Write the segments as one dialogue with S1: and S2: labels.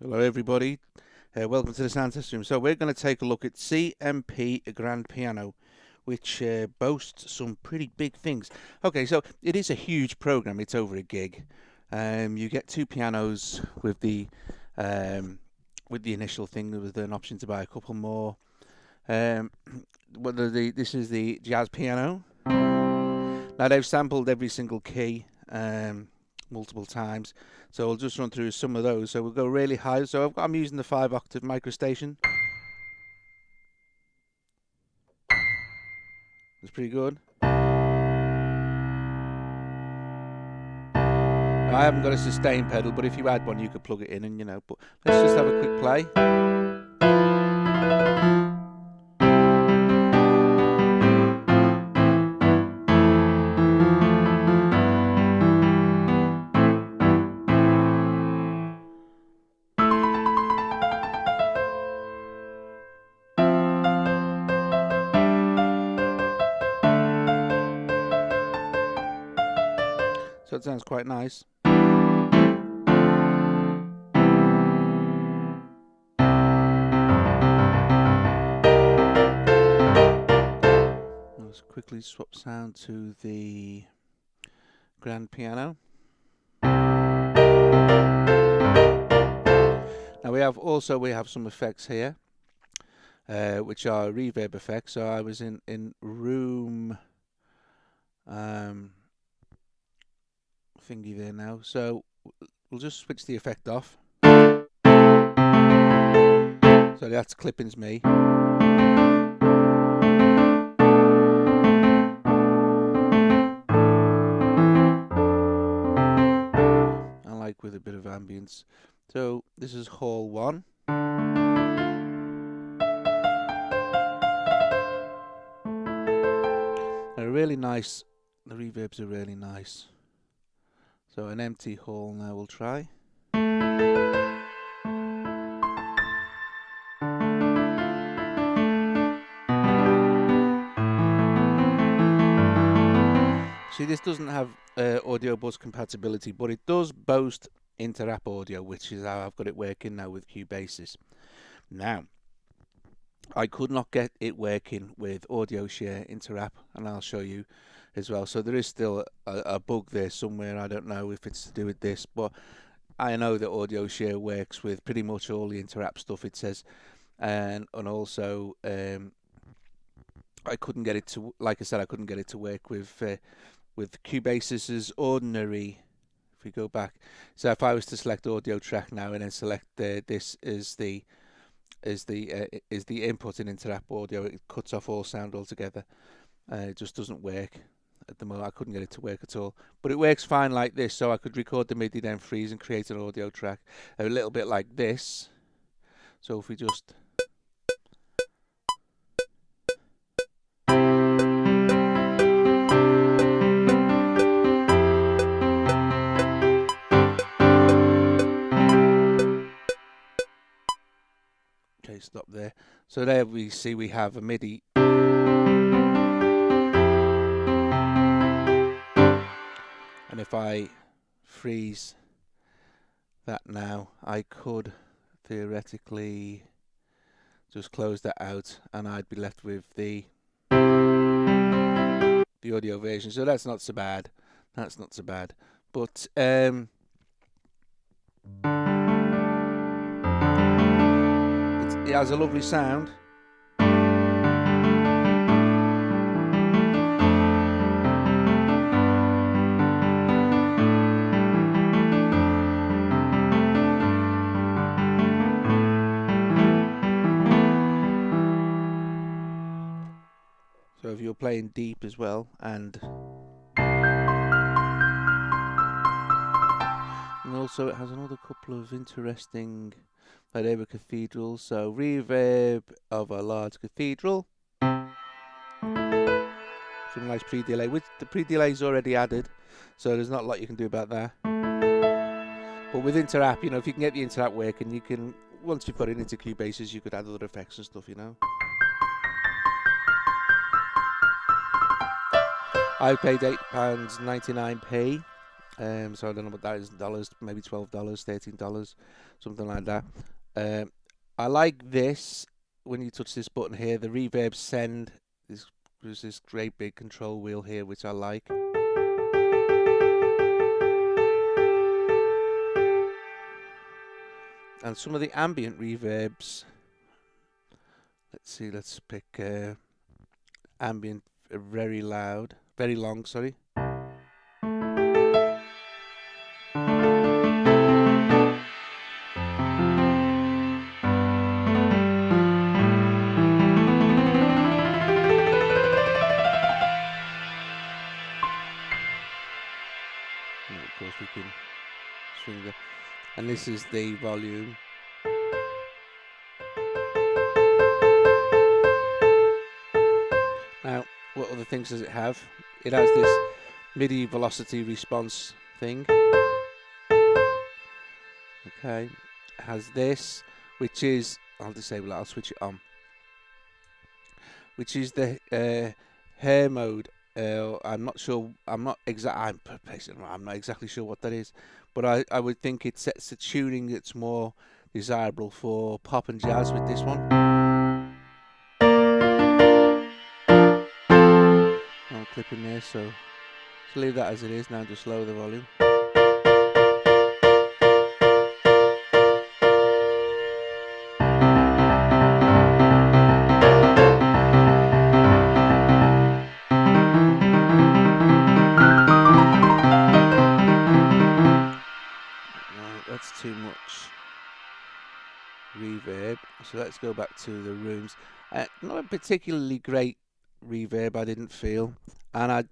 S1: Hello everybody, welcome to the sound test room. So we're going to take a look at CMP Grand Piano, which boasts some pretty big things. Okay, so it is a huge program, it's over a gig. You get two pianos with the initial thing. There was an option to buy a couple more. This is the jazz piano. Now they've sampled every single key multiple times, so we'll just run through some of those. So we'll go really high. So I'm using the 5-octave microstation. It's pretty good. I haven't got a sustain pedal, but if you had one, you could plug it in and But let's just have a quick play. So it sounds quite nice. Let's quickly swap sound to the grand piano. Now we have some effects here, which are reverb effects. So I was in room thingy there now. So we'll just switch the effect off. So that's clipping's me. I like with a bit of ambience. So this is hall 1. They're really nice. The reverbs are really nice. So an empty hall now we'll try. See, this doesn't have audio bus compatibility, but it does boast inter-app audio, which is how I've got it working now with Cubasis. Now, I could not get it working with audio share inter-app, and I'll show you as well. So there is still a bug there somewhere. I don't know if it's to do with this, but I know that audio share works with pretty much all the inter-app stuff it says, and also I couldn't get it to, like I said, I couldn't get it to work with Cubasis's ordinary. If we go back, so if I was to select audio track now and then select this is the input in inter-app audio, it cuts off all sound altogether. It just doesn't work at the moment. I couldn't get it to work at all, but it works fine like this. So I could record the MIDI, then freeze and create an audio track a little bit like this. So if we just stop there. So there we see we have a MIDI. And if I freeze that now, I could theoretically just close that out and I'd be left with the audio version. So that's not so bad. That's not so bad. But it has a lovely sound. So if you're playing deep as well, and also it has another couple of interesting, like they were cathedrals. So reverb of a large cathedral. Some nice pre-delay, which the pre-delay is already added, so there's not a lot you can do about that. But with inter-app, if you can get the inter-app working, you can, once you've got it into Cubasis, you could add other effects and stuff, I paid £8.99p So I don't know what that is in dollars, maybe $12, $13, something like that. I like this. When you touch this button here, the reverb send, there's this great big control wheel here, which I like. And some of the ambient reverbs, let's see, let's pick ambient very long, sorry. And of course we can swing the, and this is the volume. Now, what other things does it have? It has this MIDI velocity response thing. Okay, it has this, which is, I'll disable it, I'll switch it on. Which is the hair mode. I'm not sure. I'm not exactly sure what that is, but I would think it sets the tuning that's more desirable for pop and jazz with this one. No clip in there, so just leave that as it is. Now just lower the volume. That's too much reverb, so let's go back to the rooms. Not a particularly great reverb, I didn't feel, and I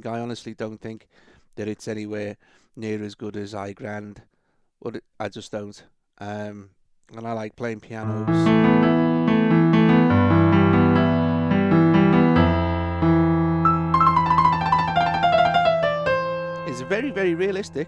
S1: honestly don't think that it's anywhere near as good as iGrand, but I just don't. And I like playing pianos. It's very, very realistic.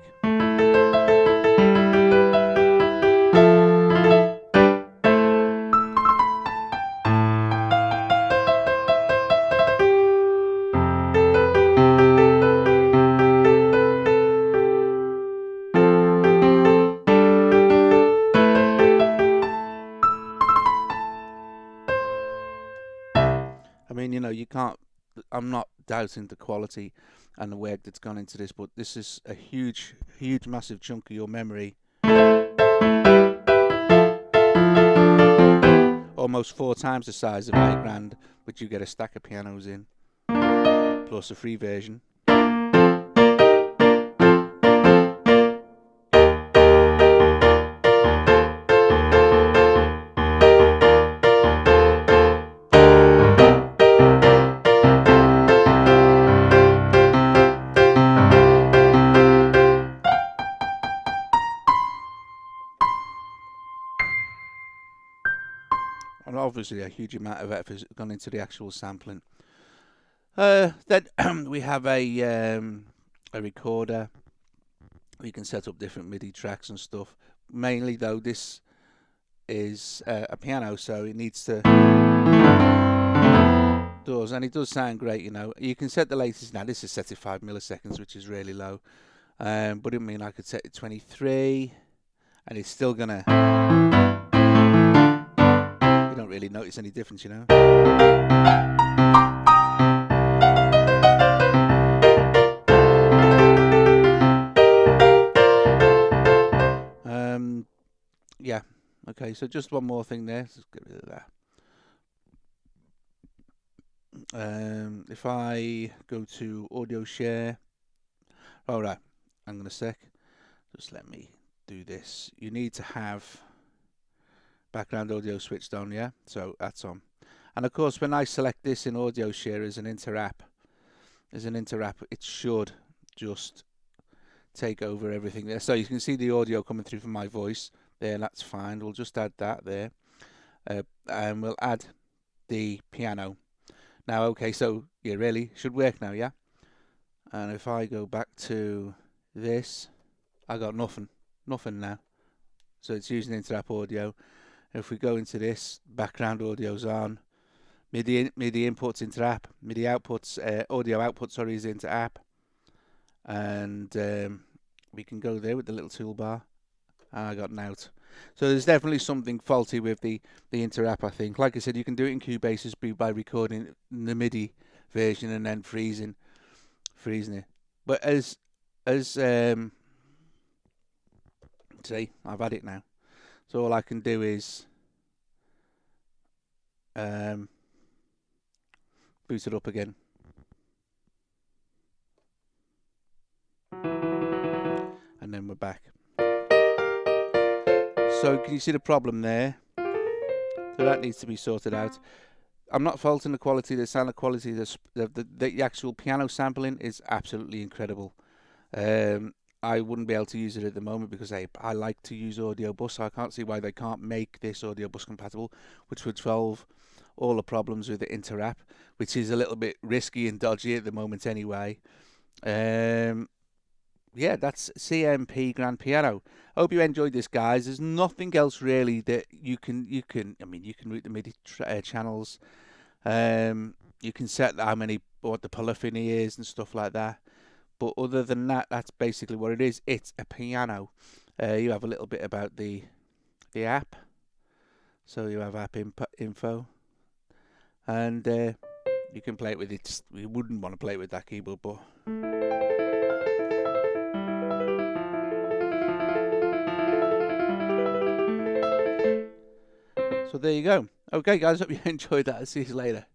S1: I mean, you know, you can't, I'm not doubting the quality and the work that's gone into this, but this is a huge, massive chunk of your memory. Almost 4 times the size of iGrand, but you get a stack of pianos in, plus a free version. And obviously a huge amount of effort has gone into the actual sampling. Then we have a recorder. We can set up different MIDI tracks and stuff. Mainly though, this is a piano, so it needs to and it does sound great. You know, you can set the latest. Now this is set to 5 milliseconds, which is really low. But I mean, I could set it 23, and it's still gonna. You don't really notice any difference, you know. Yeah. Okay. So just one more thing there. Let's get rid of that. If I go to audio share. All right. Hang on a sec. Just let me do this. You need to have background audio switched on, yeah? So that's on. And of course, when I select this in audio share as an inter-app, it should just take over everything there. So you can see the audio coming through from my voice there, that's fine. We'll just add that there. And we'll add the piano. Now, okay, so yeah, really should work now, yeah? And if I go back to this, I got nothing now. So it's using inter-app audio. If we go into this, background audio's on. MIDI inputs into app. MIDI outputs, audio output, sorry, is into app. And we can go there with the little toolbar. And I got an out. So there's definitely something faulty with the Interapp, I think. Like I said, you can do it in Cubase's by recording the MIDI version and then freezing it. But as see, I've had it now. So all I can do is boot it up again. And then we're back. So can you see the problem there? So that needs to be sorted out. I'm not faulting the quality, the sound quality, the actual piano sampling is absolutely incredible. I wouldn't be able to use it at the moment because I like to use Audio Bus, so I can't see why they can't make this Audio Bus compatible, which would solve all the problems with the Interapp, which is a little bit risky and dodgy at the moment anyway. Yeah, that's CMP Grand Piano. I hope you enjoyed this, guys. There's nothing else really that you can. I mean, you can route the MIDI channels. You can set what the polyphony is and stuff like that. But other than that, that's basically what it is. It's a piano. You have a little bit about the app. So you have app info, and you can play it with it. You wouldn't want to play it with that keyboard, but. So there you go. Okay, guys, hope you enjoyed that. I'll see you later.